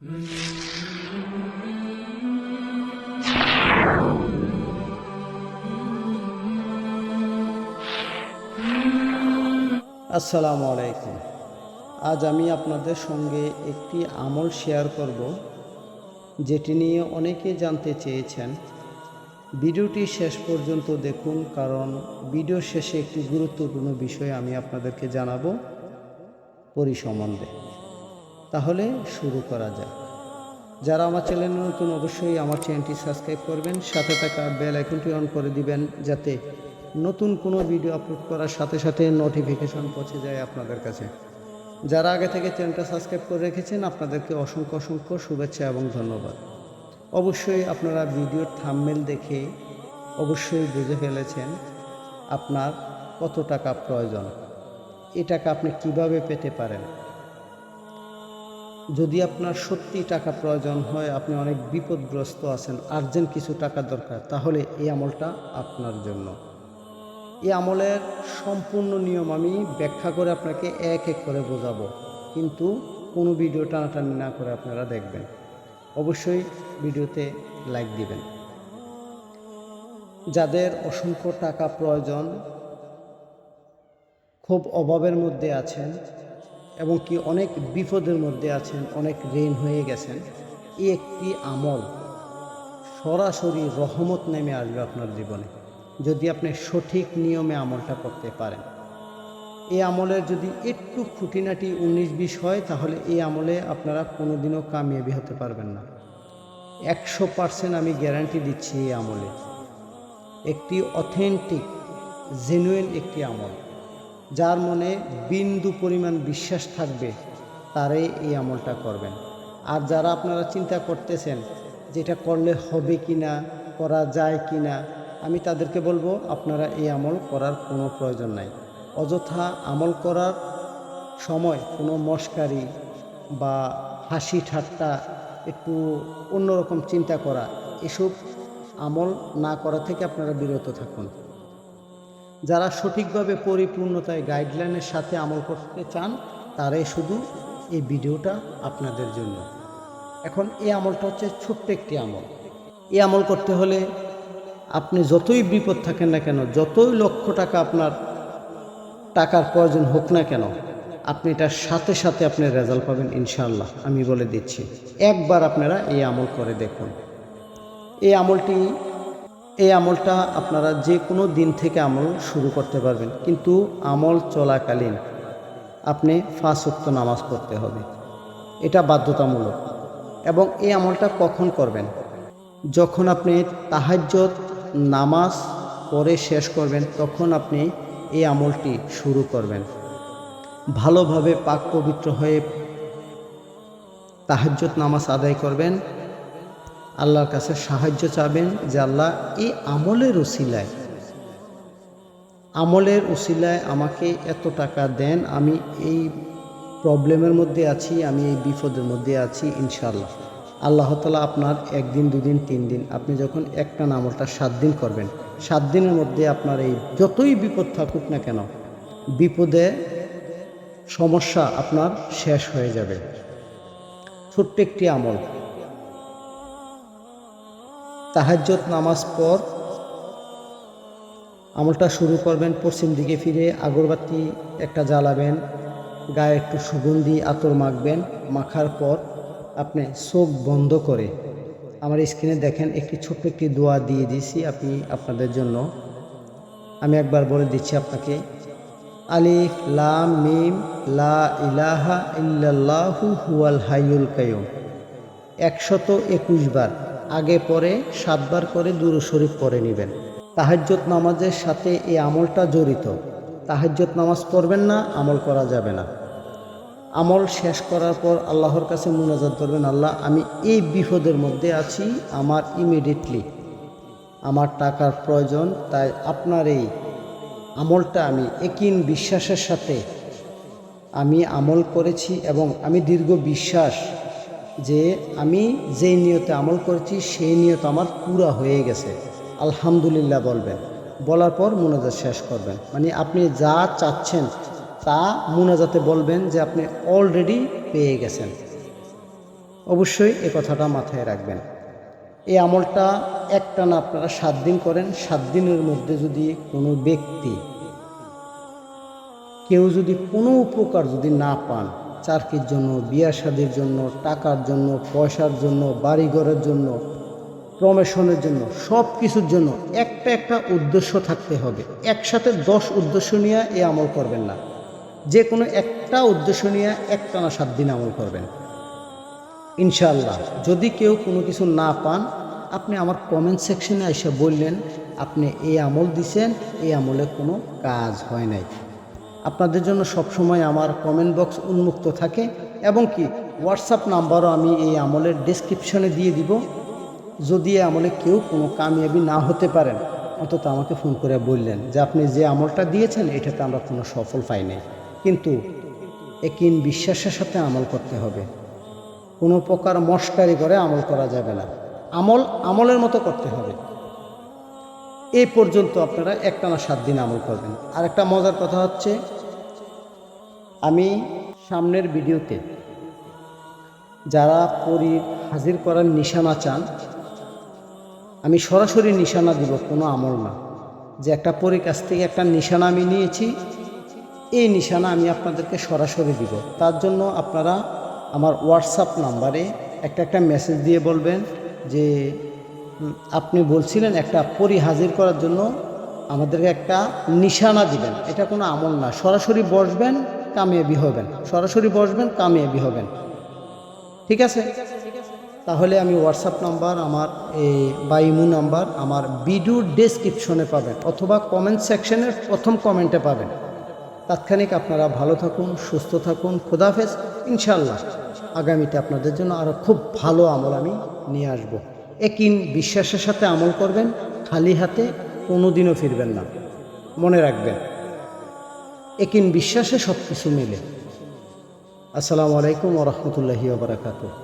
আসসালামু আলাইকুম। আজ আমি আপনাদের সঙ্গে একটি আমল শেয়ার করব, যেটি নিয়ে অনেকে জানতে চেয়েছেন। ভিডিওটি শেষ পর্যন্ত দেখুন, কারণ ভিডিও শেষে একটি গুরুত্বপূর্ণ বিষয় আমি আপনাদেরকে জানাবো সম্বন্ধে। তাহলে শুরু করা যাক। যারা আমার চ্যানেলে নতুন, অবশ্যই আমার চ্যানেলটি সাবস্ক্রাইব করবেন, সাথে থাকা বেল আইকনটি অন করে দিবেন, যাতে নতুন কোনো ভিডিও আপলোড করার সাথে সাথে নোটিফিকেশন পৌঁছে যায় আপনাদের কাছে। যারা আগে থেকে চ্যানেলটা সাবস্ক্রাইব করে রেখেছেন, আপনাদেরকে অসংখ্য অসংখ্য শুভেচ্ছা এবং ধন্যবাদ। অবশ্যই আপনারা ভিডিওর থাম্বনেল দেখে অবশ্যই বুঝে ফেলেছেন আপনার কত টাকা প্রয়োজন, এই টাকা আপনি কিভাবে পেতে পারেন। যদি আপনার সত্যি টাকা প্রয়োজন হয়, আপনি অনেক বিপদগ্রস্ত আছেন, আর্জেন্ট কিছু টাকা দরকার, তাহলে এই আমলটা আপনার জন্য। এই আমলের সম্পূর্ণ নিয়ম আমি ব্যাখ্যা করে আপনাকে এক এক করে বোঝাবো, কিন্তু কোনো ভিডিও টানাটানি না করে আপনারা দেখবেন। অবশ্যই ভিডিওতে লাইক দিবেন। যাদের অসংখ্য টাকা প্রয়োজন, খুব অভাবের মধ্যে আছেন এবং কি অনেক বিপদের মধ্যে আছেন, অনেক ঋণ হয়ে গেছেন, এই একটি আমল সরাসরি রহমত নেমে আসবে আপনার জীবনে, যদি আপনি সঠিক নিয়মে আমলটা করতে পারেন। এই আমলের যদি একটু খুঁটিনাটি 19-20 হয়, তাহলে এই আমলে আপনারা কোনোদিনও কামিয়াবি হতে পারবেন না। 100% আমি গ্যারান্টি দিচ্ছি। এই আমলে একটি অথেন্টিক জেনুইন একটি আমল, যার মনে বিন্দু পরিমাণ বিশ্বাস থাকবে তারাই এই আমলটা করবেন। আর যারা আপনারা চিন্তা করতেছেন যেটা করলে হবে কি না, করা যায় কি না, আমি তাদেরকে বলবো আপনারা এই আমল করার কোনো প্রয়োজন নাই। অযথা আমল করার সময় কোনো মস্কারি বা হাসি ঠাট্টা, একটু অন্যরকম চিন্তা করা, এসব আমল না করা থেকে আপনারা বিরত থাকুন। যারা সঠিকভাবে পরিপূর্ণতায় গাইডলাইনের সাথে আমল করতে চান, তারাই শুধু এই ভিডিওটা আপনাদের জন্য। এখন এই আমলটা হচ্ছে ছোট্ট একটি আমল। এই আমল করতে হলে আপনি যতই বিপদ থাকেন না কেন, যতই লক্ষ টাকা আপনার টাকার প্রয়োজন হোক না কেন, আপনি এটার সাথে সাথে আপনি রেজাল্ট পাবেন ইনশাআল্লাহ। আমি বলে দিচ্ছি, একবার আপনারা এই আমল করে দেখুন। এই আমলটা আপনারা যে কোনো দিন থেকে আমল শুরু করতে পারবেন, কিন্তু আমল চলাকালীন আপনি 5 ওয়াক্ত নামাজ পড়তে হবে, এটা বাধ্যতামূলক। এবং এই আমলটা কখন করবেন? যখন আপনি তাহাজ্জুদ নামাজ পড়ে শেষ করবেন, তখন আপনি এই আমলটি শুরু করবেন। ভালোভাবে পাক পবিত্র হয়ে তাহাজ্জুদ নামাজ আদায় করবেন, আল্লাহর কাছে সাহায্য চাবেন যে আল্লাহ, এই আমলের উসিলায় আমাকে এত টাকা দেন, আমি এই প্রবলেমের মধ্যে আছি, আমি এই বিপদের মধ্যে আছি। ইনশাআল্লাহ আল্লাহ তাআলা আপনার 1 দিন 2 দিন 3 দিন, আপনি যখন একটা আমলটা 7 দিন করবেন, 7 দিনের মধ্যে আপনার এই যতই বিপদ থাকুক না কেন, বিপদে সমস্যা আপনার শেষ হয়ে যাবে। ছোট্ট একটি আমল। তাহাজ্জুদ নামাজ পর আমলটা শুরু করবেন। পশ্চিম দিকে ফিরে আগরবাতি একটা জ্বালাবেন, গায়ে একটু সুগন্ধি আতর মাখবেন। মাখার পর আপনি চোখ বন্ধ করে, আমার স্ক্রিনে দেখেন একটি ছোট্ট একটি দোয়া দিয়ে দিয়েছি আপনি আপনাদের জন্য। আমি একবার বলে দিচ্ছি আপনাকে, আলিফ লাম মিম লা ইলাহা ইল্লাল্লাহু হুয়াল হাইয়ুল কাইয়ুম 121 বার, আগে পরে 7 বার করে দুরূদ শরীফ পড়ে নেবেন। তাহাজ্জুদ নামাজের সাথে এই আমলটা জড়িত। তাহাজ্জুদ নামাজ পড়বেন না, আমল করা যাবে না। আমল শেষ করার পর আল্লাহর কাছে মুনাজাত করবেন, আল্লাহ, আমি এই বিপদের মধ্যে আছি, আমার ইমিডিয়েটলি আমার টাকার প্রয়োজন, তাই আপনার এই আমলটা আমি ইয়াকিন বিশ্বাসের সাথে আমি আমল করেছি, এবং আমি দীর্ঘ বিশ্বাস যে আমি যেই নিয়তে আমল করেছি সেই নিয়ত আমার পুরা হয়ে গেছে, আলহামদুলিল্লাহ বলবেন। বলার পর মুনাজাত শেষ করবেন, মানে আপনি যা চাচ্ছেন তা মুনাজাতে বলবেন যে আপনি অলরেডি পেয়ে গেছেন। অবশ্যই এ কথাটা মাথায় রাখবেন। এই আমলটা একটানা আপনারা 7 দিন করেন। 7 দিনের মধ্যে যদি কোনো ব্যক্তি কেউ যদি কোনো উপকার যদি না পান, চাকরির জন্য, বিয়া শাদির জন্য, টাকার জন্য, পয়সার জন্য, বাড়িঘরের জন্য, প্রমোশনের জন্য, সব কিছুর জন্য একটা উদ্দেশ্য থাকতে হবে। একসাথে 10 উদ্দেশ্য নিয়ে এই আমল করবেন না, যে কোনো একটা উদ্দেশ্য নিয়ে একটানা 7 দিন আমল করবেন ইনশাআল্লাহ। যদি কেউ কোনো কিছু না পান, আপনি আমার কমেন্ট সেকশনে এসে বললেন আপনি এই আমল দিছেন, এই আমলে কোনো কাজ হয় নাই। আপনাদের জন্য সবসময় আমার কমেন্ট বক্স উন্মুক্ত থাকে, এবং কি হোয়াটসঅ্যাপ নাম্বারও আমি এই আমলের ডেসক্রিপশনে দিয়ে দিব। যদি এই আমলে কেউ কোনো কামিয়াবি না হতে পারেন, অন্তত আমাকে ফোন করে বললেন যে আপনি যে আমলটা দিয়েছেন এটাতে আমরা কোনো সফল পাই নাই। কিন্তু একিন বিশ্বাসের সাথে আমল করতে হবে, কোনো প্রকার মস্কারি করে আমল করা যাবে না। আমল আমলের মতো করতে হবে। এই পর্যন্ত আপনারা একটানা 7 দিন আমল করবেন। আর একটা মজার কথা হচ্ছে, আমি সামনের ভিডিওতে যারা পরীর হাজির করার নিশানা চান, আমি সরাসরি নিশানা দিব, কোনো আমল না। যে একটা পরীর কাছ থেকে একটা নিশানা আমি নিয়েছি, এই নিশানা আমি আপনাদেরকে সরাসরি দিব। তার জন্য আপনারা আমার হোয়াটসঅ্যাপ নাম্বারে একটা মেসেজ দিয়ে বলবেন যে আপনি বলছিলেন একটা পরী হাজির করার জন্য আমাদেরকে একটা নিশানা দিবেন। এটা কোনো আমল না, সরাসরি বসবেন কামিয়াবি হবেন, সরাসরি বসবেন কামিয়াবি হবেন। ঠিক আছে? তাহলে আমি হোয়াটসঅ্যাপ নাম্বার আমার বা ইমো নাম্বার আমার ভিডিও ডেসক্রিপশনে পাবেন, অথবা কমেন্ট সেকশনের প্রথম কমেন্টে পাবেন। তাৎক্ষণিক আপনারা ভালো থাকুন, সুস্থ থাকুন, খোদাহাফেজ। ইনশাআল্লাহ আগামীতে আপনাদের জন্য আরও খুব ভালো আমল আমি নিয়ে আসব। একিন বিশ্বাসের সাথে আমল করবেন, খালি হাতে কোনোদিনও ফিরবেন না। মনে রাখবেন, একিন বিশ্বাসে সব কিছু মিলে। আসসালামু আলাইকুম ওয়া রাহমাতুল্লাহি ওয়া বারাকাতুহু।